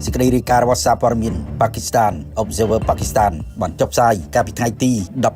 សេចក្តីរាយការណ៍របស់សារព័ត៌មានប៉ាគីស្ថាន Observer Pakistan បានចុះផ្សាយកាលពីថ្ងៃទី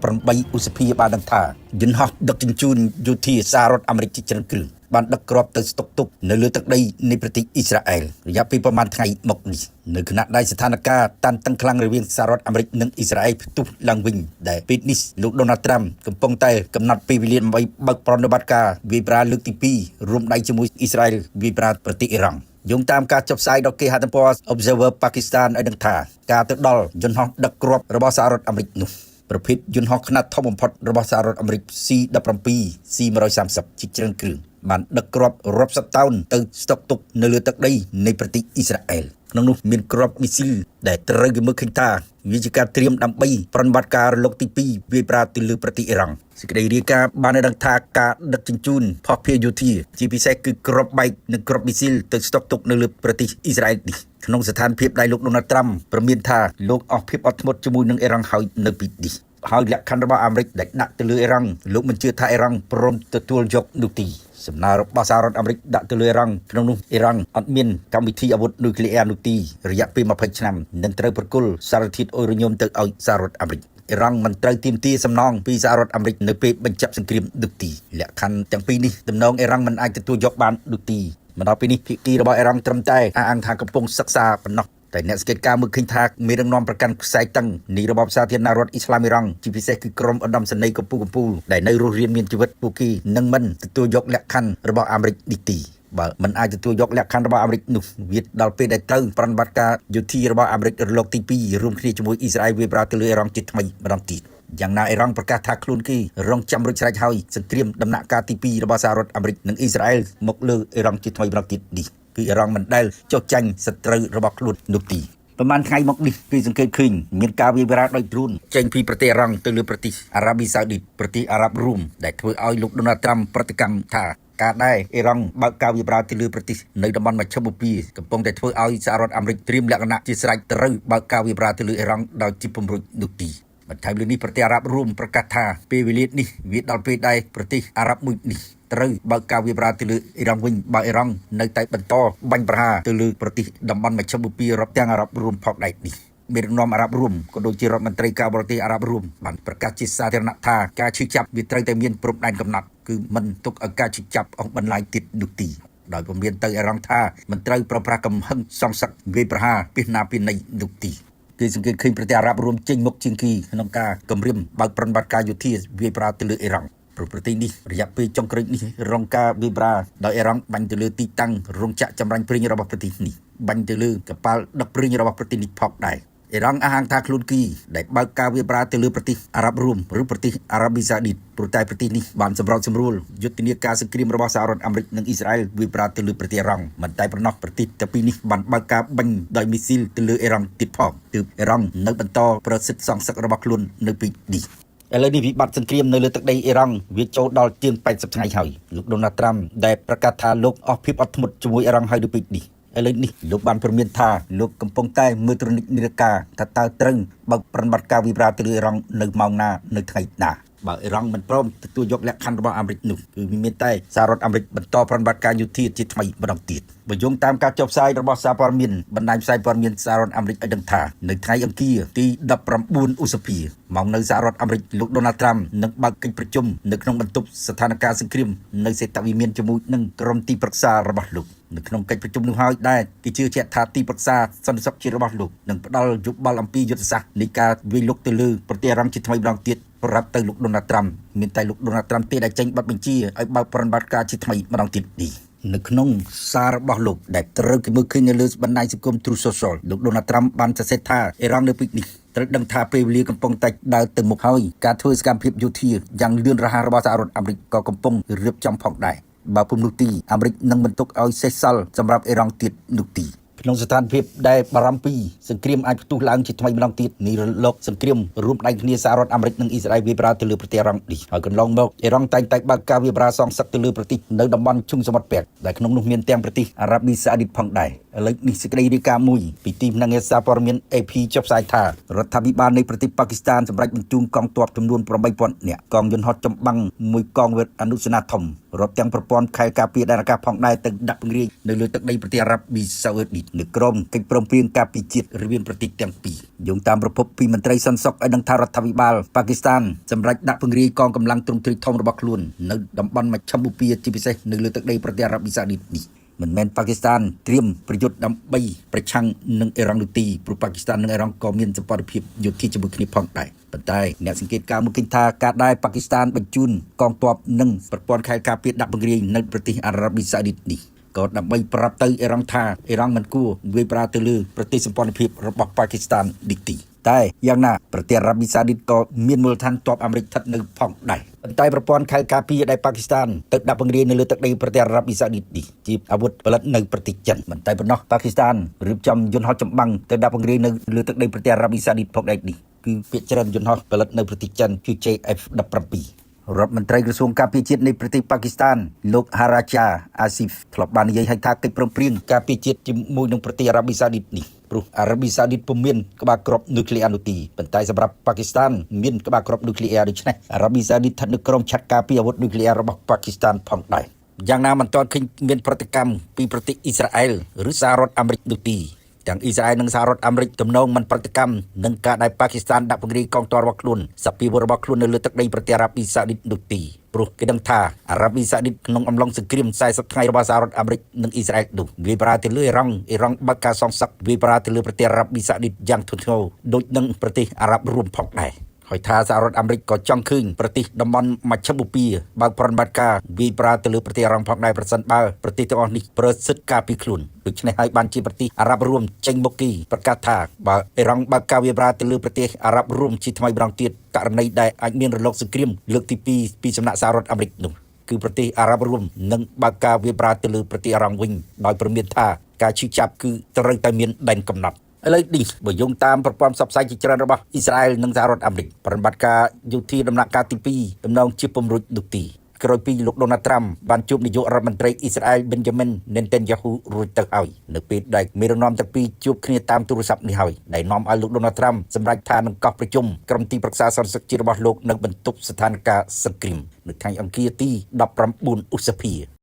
18ឧសភាបានដឹងថាយន្តហោះដឹកជញ្ជូនយោធាសហរដ្ឋអាមេរិកជាច្រើនគ្រឿងបានដឹកគ្រាប់ទៅស្តុកទុកនៅលើទឹកដីនៃប្រទេសអ៊ីស្រាអែលរយៈពេលប្រមាណថ្ងៃមកនេះនៅខណៈដែលស្ថានភាពតានតឹងខ្លាំងរវាងសហរដ្ឋអាមេរិកនិងអ៊ីស្រាអែលផ្ទុះឡើងវិញដែលពេលនេះលោកដូណាល់ត្រាំកំពុងតែកំណត់ពេលវេលាដើម្បីបើកប្រតិបត្តិការវាយប្រហារលើកទី2រួមដៃជាមួយអ៊ីស្រាអែលវាយប្រហារប្រទេសអ៊ីរ៉ង់យោងតាមការចុះផ្សាយដល់គេហទំព័រ Observer Pakistan ឲ្យដឹងថាការទៅដល់យន្តហោះដឹកគ្រាប់របស់សហរដ្ឋអាមេរិកនោះប្រភេទយន្តហោះខ្នាតធំបំផុតរបស់សហរដ្ឋអាមេរិក C-17 C-130 ជាច្រើនគ្រឿងបានដឹកគ្រាប់រាប់សិបតោនទៅស្តុកទុកនៅលើទឹកដីនៃប្រទេសអ៊ីស្រាអែលក្នុងនោះមានគ្រាប់មីស៊ីលដែលត្រូវគេមើលឃើញថាវាជាការត្រៀមដើម្បីប្រតិបត្តិការរលកទី2វាយប្រហារទៅលើប្រទេសអ៊ីរ៉ង់សេចក្តីរាយការណ៍បានឲ្យដឹងថាការដឹកជញ្ជូនភស្តុភារយោធាជាពិសេសគឺគ្រាប់បែកនិងគ្រាប់មីស៊ីលទៅស្តុកទុកនៅលើប្រទេសអ៊ីស្រាអែលនេះក្នុងស្ថានភាពដែលលោកដូណាល់ត្រាំព្រមានថាលោកអស់ភាពអត់ធ្មត់ជាមួយនឹងអ៊ីរ៉ង់ហើយនៅពីនេះហើយលក្ខខណ្ឌរបស់អាមេរិកដែលដាក់ទៅលើអ៊ីរ៉ង់លោកមិនជឿថាអ៊ីរ៉ង់ព្រមទទួលយកនោះទេសំណើរបស់សហរដ្ឋអាមេរិកដាក់ទៅលើអ៊ីរ៉ង់ក្នុងនោះអ៊ីរ៉ង់អត់មានកម្មវិធីអាវុធនុយក្លេអ៊ែរនោះទេរយៈពេល20ឆ្នាំនឹងត្រូវប្រគល់សារធាតុអ៊ុយរ៉ាញ៉ូមទៅឲ្យសហរដ្ឋអាមេរិកអ៊ីរ៉ង់មិនត្រូវទាមទារសំណងពីសហរដ្ឋអាមេរិកនៅពេលបញ្ចប់សង្គ្រាមនោះទេលក្ខខណ្ឌទាំងពីរនេះទំនងអ៊ីរ៉ង់មិនអាចទទួលយកបាននោះទេមកដល់ពេលនេះភាគីរបស់អ៊ីរ៉ង់ត្រឹមតែអះអាងថាកំពុងសិក្សាប៉ុណ្ណោះតែអ្នកសង្កេតការណ៍មើលឃើញថាមានរងនាំប្រកាន់ខ្សែតឹងនៃរបបសាធារណរដ្ឋអ៊ីស្លាមអ៊ីរ៉ង់ជាពិសេសគឺក្រុមឧត្តមសេនីយ៍កម្ពុជាដែលនៅរស់រានមានជីវិតពួកគេនឹងមិនទទួលយកលក្ខខណ្ឌរបស់អាមេរិកនេះទេបើមិនអាចទទួលយកលក្ខខណ្ឌរបស់អាមេរិកនោះវាដល់ពេលដែលត្រូវប្រតិបត្តិការយោធារបស់អាមេរិករលកទី2រួមគ្នាជាមួយអ៊ីស្រាអែលវាយប្រហារទៅលើអ៊ីរ៉ង់ជាថ្មីម្ដងទៀតយ៉ាងណាអ៊ីរ៉ង់ប្រកាសថាខ្លួនគេរងចាំរួចស្រេចហើយសង្គ្រាមដំណាក់កាលទី2របស់សហរដ្ឋអាមេរិកនិងអ៊ីស្រាអែលមកលើអ៊ីរ៉ង់ជាថ្មីម្ដងទៀតនេះគឺអ៊ីរ៉ង់មិនដែលចុះចាញ់សត្រូវរបស់ខ្លួននោះទេប្រហែលថ្ងៃមកនេះគឺសង្កេតឃើញមានការវាយប្រហារដោយដ្រូនចេញពីប្រទេសអ៊ីរ៉ង់ទៅលើប្រទេសអារ៉ាប៊ីសាអូឌីតប្រទេសអារ៉ាប់រួមដែលធ្វើឲ្យលោកដូណាល់ត្រាំប្រតិកម្មថាការដែលអ៊ីរ៉ង់បើកការវាយប្រហារទៅលើប្រទេសនៅតំបន់មជ្ឈិមបូព៌ាកំពុងតែធ្វើឲ្យសហរដ្ឋអាមេរិកត្រៀមលក្ខណៈជាស្រេចត្រូវបើកការវាយប្រហារទៅលើអ៊ីរ៉ង់ដោយជាពំរុញនោះទីបន្ថែមលើនេះប្រទេសអារ៉ាប់រួមប្រកាសថាពេលវេលានេះវាដល់ពេលដែលប្រទេសអារ៉ាប់មួយនេះត្រូវបើកការវាយប្រហារទៅលើអ៊ីរ៉ង់វិញបើអ៊ីរ៉ង់នៅតែបន្តបាញ់ប្រហារទៅលើប្រទេសតំបន់មជ្ឈិមបូព៌ារាប់ទាំងអារ៉ាប់រួមផងដែរនេះមានរងនាំអារ៉ាប់រួមក៏ដូចជារដ្ឋមន្ត្រីការបរទេសអារ៉ាប់រួមបានប្រកាសជាសាធារណៈថាការឈឺចាប់វាត្រូវតែមានព្រំដែនកំណត់គឺមិនទុកឲ្យការឈឺចាប់អស់បន្លាយទៀតនោះទេដោយពំរានទៅអ៊ីរ៉ង់ថាមិនត្រូវប្រើប្រាស់កំហឹងសងសឹកវាយប្រហារពីណាពីណីនោះទេគេសង្កេតឃើញប្រទេសអារ៉ាប់រួមចេញមុខជាងគេក្នុងការគម្រាមបើកប្រតិបត្តិការយោធាវាយប្រហារទៅលើអ៊ីរ៉ង់ប្រទេសនេះរយៈពេលចុងក្រោយនេះរងការវាយប្រហារដោយអ៊ីរ៉ង់បាញ់ទៅលើទីតាំងរោងចក្រចម្រាញ់ប្រេងរបស់ប្រទេសនេះបាញ់ទៅលើកប៉ាល់ដឹកប្រេងរបស់ប្រទេសនេះផងដែរអ៊ីរ៉ង់អះអាងថាខ្លួនគេដែលបើកការវាយប្រហារទៅលើប្រទេសអារ៉ាប់រួមឬប្រទេសអារ៉ាប៊ីសាអូឌីតព្រោះតែប្រទេសនេះបានសម្របសម្រួលយុទ្ធនាការសង្គ្រាមរបស់សហរដ្ឋអាមេរិកនិងអ៊ីស្រាអែលវាយប្រហារទៅលើប្រទេសអ៊ីរ៉ង់មិនតែប៉ុណ្ណោះប្រទេសទាំងពីរនេះបានបើកការបាញ់ដោយមីស៊ីលទៅលើអ៊ីរ៉ង់ទៀតផងទើបអ៊ីរ៉ង់នៅបន្តប្រសិទ្ធសងសឹករបស់ខ្លួននៅពីនេះឥឡូវនេះវិបត្តិសង្គ្រាមនៅលើទឹកដីអ៊ីរ៉ង់វាចូលដល់ជាង80ថ្ងៃហើយលោកដូណាល់ត្រាំដែលប្រកាសថាលោកអស់ភាពអត់ធ្មត់ជាមួយអ៊ីរ៉ង់ហើយនៅពីនេះឥឡូវនេះលោកបានព្រមានថាលោកកំពុងតែមើលទ្រនិចនាฬิកាថាតើត្រូវបើកប្រតិបត្តិការវិវត្តទៅលើអ៊ីរ៉ង់នៅម៉ោងណានៅថ្ងៃណាបើអ៊ីរ៉ង់មិនព្រមទទួលយកលក្ខខណ្ឌរបស់អាមេរិកនោះគឺមានតែសហរដ្ឋអាមេរិកបន្តប្រតិបត្តិការយោធាជាថ្មីម្ដងទៀតបើយោងតាមការចុះផ្សាយរបស់សារព័ត៌មានបណ្ដាញផ្សាយព័ត៌មានសហរដ្ឋអាមេរិកឲ្យដឹងថានៅថ្ងៃអង្គារទី19ឧសភាម៉ោងនៅសហរដ្ឋអាមេរិកលោកដូណាល់ត្រាំនឹងបើកកិច្ចប្រជុំនៅក្នុងបន្ទប់ស្ថានភាពសង្គ្រាមនៅសេតវិមានជាមួយនឹងក្រុមទីប្រឹក្សារបស់លោកនៅក្នុងកិច្ចប្រជុំនោះហើយដែរគេជឿជាក់ថាទីប្រឹក្សាសន្តិសុខជាតិរបស់លោកនឹងផ្ដល់យោបល់អំពីយុទ្ធសាស្ត្រនៃការវាយលុកទៅលើប្រទេសអ៊ីរ៉ង់ជាថ្មីម្ដងទៀតប្រាប់ទៅលោកដូណាល់ត្រាំមានតែលោកដូណាល់ត្រាំទេដែលចេញប័ណ្ណបញ្ជាឲ្យបើកប្រតិបត្តិការជាថ្មីម្ដងទៀតនេះនៅក្នុងសាររបស់លោកដែលត្រូវគេមើលឃើញនៅលើបណ្ដាញសង្គម Truth Social លោកដូណាល់ត្រាំបានសរសេរថាអ៊ីរ៉ង់នៅពេលនេះត្រូវដឹងថាពេលវេលាកំពុងតែដើរទៅមុខហើយការធ្វើសកម្មភាពយោធាយ៉ាងលឿនរហ័សរបស់សហរដ្ឋអាមេរិកក៏កំពុងរៀបចំផងដែរបើពុំនោះទីអាមេរិកនឹងមិនទុកឲ្យសេសសល់សម្រាប់អ៊ីរ៉ង់ទៀតនោះទីក្នុងស្ថានភាពដែលបារម្ភពីសង្គ្រាមអាចផ្ទុះឡើងជាថ្មីម្ដងទៀតនៃរលកសង្គ្រាមរួមដៃគ្នាសហរដ្ឋអាមេរិកនិងអ៊ីស្រាអែលវាយប្រហារទៅលើប្រទេសអ៊ីរ៉ង់នេះហើយកន្លងមកអ៊ីរ៉ង់តែងតែបើកការវាយប្រហារសងសឹកទៅលើប្រទេសនៅតំបន់ឈឹងសមុទ្រពាក់ដែលក្នុងនោះមានទាំងប្រទេសអារ៉ាប៊ីសាអូឌីតផងដែរ ឥឡូវនេះសេចក្តីរាយការណ៍មួយពីទីភ្នាក់ងារសារព័ត៌មាន AP ចុះផ្សាយថារដ្ឋាភិបាលនៃប្រទេសប៉ាគីស្ថានសម្រេចបញ្ជូនកងទ័ពចំនួន 8000 នាក់កងយន្តហោះចម្បាំងមួយកងអនុសេនាធំរាប់ទាំងប្រព័ន្ធខែលការពារដែនអាកាសផងដែរទៅដាក់ពង្រាយនៅលើទឹកដីប្រទេសអារ៉ាប់សាអូឌីនៅក្រមកិច្ចព្រមព្រៀងការពារជាតិរវាងប្រទេសទាំងពីរយោងតាមប្រភពពីមន្ត្រីសន្តិសុខឲ្យដឹងថារដ្ឋាភិបាលប៉ាគីស្ថានសម្រេចដាក់ពង្រាយកងកម្លាំងទ្រង់ទ្រាយធំរបស់ខ្លួននៅតំបន់មជ្ឈមបូព៌ាជាពិសេសនៅលើទឹកដីប្រទេសអារ៉ាប់សាអូឌីនេះមិនមែនប៉ាគីស្ថានត្រៀមប្រយុទ្ធដើម្បីប្រឆាំងនឹងអ៊ីរ៉ង់នោះទេព្រោះប៉ាគីស្ថាននិងអ៊ីរ៉ង់ក៏មានសម្ព័ន្ធភាពយោធាជាមួយគ្នាផងដែរប៉ុន្តែអ្នកសង្កេតការណ៍មកឃើញថាការដែលប៉ាគីស្ថានបញ្ជូនកងទ័ពនិងប្រព័ន្ធខែលការពារដាក់ពង្រាយនៅប្រទេសអារ៉ាប់សាអូឌីនេះក៏ដើម្បីប្រាប់ទៅអ៊ីរ៉ង់ថាអ៊ីរ៉ង់មិនគួរវាយប្រហារទៅលើប្រទេសសម្ព័ន្ធភាពរបស់ប៉ាគីស្ថាននេះទេតែយ៉ាងណាប្រទេសអារ៉ាប់សាអូឌីក៏មានមូលដ្ឋានទ័ពអាមេរិកស្ថិតនៅផងដែរប៉ុន្តែប្រព័ន្ធខែលការពារដែលប៉ាគីស្ថានទៅដាក់ពង្រាយនៅលើទឹកដីប្រទេសអារ៉ាប់សាអូឌីនេះជាអាវុធផលិតនៅប្រទេសចិនមិនតែប៉ុណ្ណោះប៉ាគីស្ថានរៀបចំយន្តហោះចម្បាំងទៅដាក់ពង្រាយនៅលើទឹកដីប្រទេសអារ៉ាប់សាអូឌីផងដែរនេះគឺភាគច្រើនយន្តហោះផលិតនៅប្រទេសចិនគឺ JF-17រដ្ឋមន្ត្រីក្រសួងការពារជាតិនៃប្រទេសប៉ាគីស្ថានលោកហារ៉ាជាអាស៊ីហ្វធ្លាប់បាននិយាយឲ្យថាកិច្ចព្រមព្រៀងការពារជាតិជាមួយនឹងប្រទេសអារ៉ាប់សាអូឌីនេះព្រោះអារ៉ាប់សាអូឌីពុំមានក្បាលគ្រាប់នុយក្លេអ៊ែរនោះទេប៉ុន្តែសម្រាប់ប៉ាគីស្ថានមានក្បាលគ្រាប់នុយក្លេអ៊ែរដូច្នេះអារ៉ាប់សាអូឌីស្ថិតនៅក្រោមឆ័ត្រការពារអាវុធនុយក្លេអ៊ែររបស់ប៉ាគីស្ថានផងដែរយ៉ាងណាមិនទាន់ឃើញមានប្រតិកម្មពីប្រទេសអ៊ីស្រាអែលឬសហរដ្ឋអាមេរិកនោះទេទាំងអ៊ីស្រាអែលនិងសហរដ្ឋអាមេរិកទំនងមិនប្រតិកម្មនឹងការដែលប៉ាគីស្ថានដាក់ពង្រាយកងទ័ពរបស់ខ្លួនសព្វវុធរបស់ខ្លួននៅលើទឹកដីប្រទេសអារ៉ាប់សាអូឌីនោះទេព្រោះគេដឹងថាអារ៉ាប់សាអូឌីក្នុងអំឡុងសង្គ្រាម40ថ្ងៃរបស់សហរដ្ឋអាមេរិកនិងអ៊ីស្រាអែលនោះវាយប្រហារទៅលើអ៊ីរ៉ង់បើកការសងសឹកវាយប្រហារទៅលើប្រទេសអារ៉ាប់សាអូឌីយ៉ាងធ្ងន់ធ្ងរដូចនឹងប្រទេសអារ៉ាប់រួមផងដែរហើយថាសហរដ្ឋអាមេរិកក៏ចង់ឃើញប្រទេសតំបន់មជ្ឈមបូព៌ាបើកប្រតិបត្តិការវាយប្រហារទៅលើប្រទេសអារ៉ង់ផងដែរប្រសិនបើប្រទេសទាំងអស់នេះប្រសិទ្ធការពីខ្លួនដូច្នេះហើយបានជាប្រទេសអារ៉ាប់រួមចេញមុខគីប្រកាសថាបើអ៊ីរ៉ង់បើកការវាយប្រហារទៅលើប្រទេសអារ៉ាប់រួមជាថ្មីម្ដងទៀតករណីដែលអាចមានរលកសង្គ្រាមលើកទី2ពីសំណាក់សហរដ្ឋអាមេរិកនោះគឺប្រទេសអារ៉ាប់រួមនឹងបើកការវាយប្រហារទៅលើប្រទេសអារ៉ង់វិញដោយព្រមានថាការឈឺចាប់គឺត្រូវតែមានដែនកំណត់ឥឡូវនេះបើយោងតាមប្រព័ន្ធផ្សព្វផ្សាយជាច្រើនរបស់អ៊ីស្រាអែលនិងសហរដ្ឋអាមេរិកប្រតិបត្តិការយោធាដំណាក់កាលទី2ដំណងជាពំរុញនោះទីក្រោយពីលោកដូណាល់ត្រាំបានជួបនាយករដ្ឋមន្ត្រីអ៊ីស្រាអែលប៊ិនយ៉ាមីនណេនតេនយ៉ាហ៊ូរួចទៅហើយនៅពេលដែលមេដឹកនាំទាំងពីរជួបគ្នាតាមទូរស័ព្ទនេះហើយដែលនាំឲ្យលោកដូណាល់ត្រាំសម្រេចថានឹងកោះប្រជុំក្រុមទីប្រឹក្សាសន្តិសុខជាតិរបស់លោកនៅបន្ទប់ស្ថានភាពសង្គ្រាមនៅថ្ងៃអង្គារទី19ឧសភា